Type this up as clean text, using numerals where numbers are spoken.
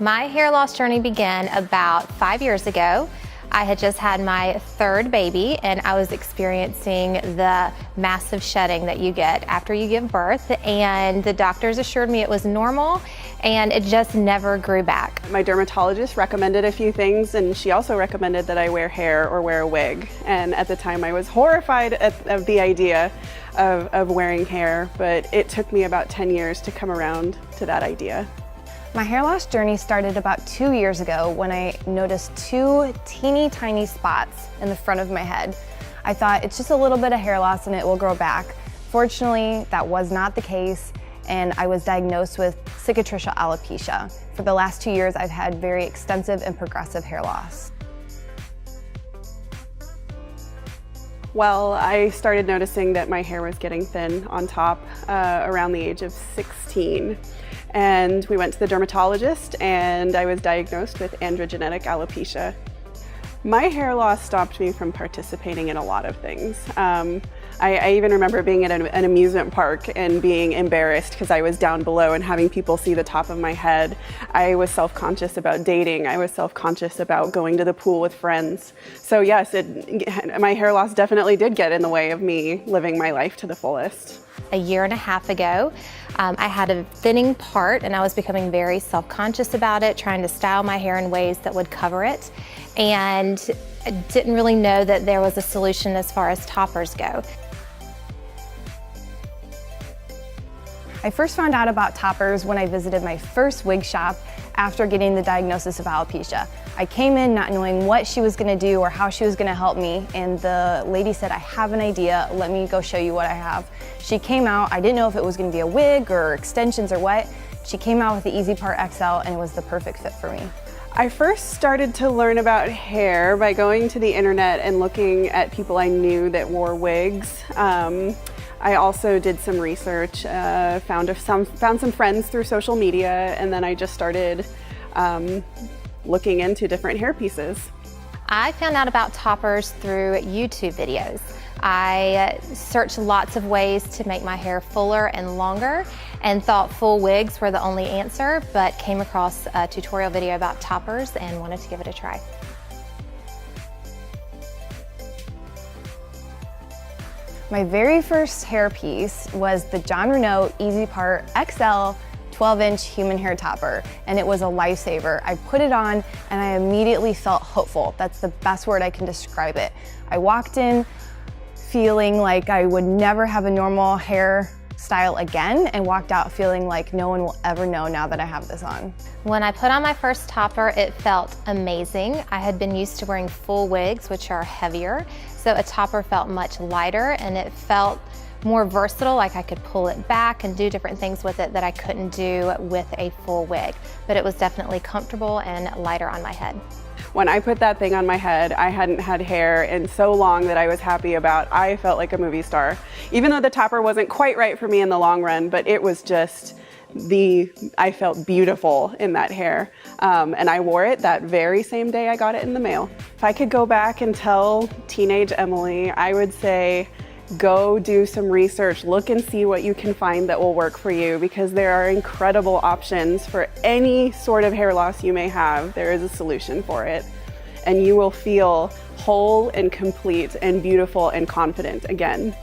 My hair loss journey began about 5 years ago. I had just had my third baby and I was experiencing the massive shedding that you get after you give birth, and the doctors assured me it was normal and it just never grew back. My dermatologist recommended a few things, and she also recommended that I wear hair or wear a wig. And at the time I was horrified of the idea of wearing hair, but it took me about 10 years to come around to that idea. My hair loss journey started about 2 years ago when I noticed 2 teeny tiny spots in the front of my head. I thought it's just a little bit of hair loss and it will grow back. Fortunately, that was not the case, and I was diagnosed with cicatricial alopecia. For the last 2 years, I've had very extensive and progressive hair loss. Well, I started noticing that my hair was getting thin on top around the age of 16. And we went to the dermatologist and I was diagnosed with androgenetic alopecia. My hair loss stopped me from participating in a lot of things. I even remember being at an amusement park and being embarrassed because I was down below and having people see the top of my head. I was self-conscious about dating. I was self-conscious about going to the pool with friends. So yes, my hair loss definitely did get in the way of me living my life to the fullest. A year and a half ago, I had a thinning part and I was becoming very self-conscious about it, trying to style my hair in ways that would cover it, and I didn't really know that there was a solution as far as toppers go. I first found out about toppers when I visited my first wig shop after getting the diagnosis of alopecia. I came in not knowing what she was going to do or how she was going to help me, and the lady said, "I have an idea, let me go show you what I have." She came out, I didn't know if it was going to be a wig or extensions or what. She came out with the Easy Part XL and it was the perfect fit for me. I first started to learn about hair by going to the internet and looking at people I knew that wore wigs. I also did some research, found some friends through social media, and then I just started looking into different hair pieces. I found out about toppers through YouTube videos. I searched lots of ways to make my hair fuller and longer and thought full wigs were the only answer, but came across a tutorial video about toppers and wanted to give it a try. My very first hair piece was the Renau Easy Part XL 12-inch human hair topper, and it was a lifesaver. I put it on and I immediately felt hopeful. That's the best word I can describe it. I walked in feeling like I would never have a normal hair style again, and walked out feeling like no one will ever know now that I have this on. When I put on my first topper, it felt amazing. I had been used to wearing full wigs, which are heavier, so a topper felt much lighter and it felt more versatile, like I could pull it back and do different things with it that I couldn't do with a full wig. But it was definitely comfortable and lighter on my head. When I put that thing on my head, I hadn't had hair in so long that I was happy about. I felt like a movie star. Even though the topper wasn't quite right for me in the long run, but it was just I felt beautiful in that hair. And I wore it that very same day I got it in the mail. If I could go back and tell teenage Emily, I would say, go do some research, look and see what you can find that will work for you, because there are incredible options for any sort of hair loss you may have. There is a solution for it, and you will feel whole and complete and beautiful and confident again.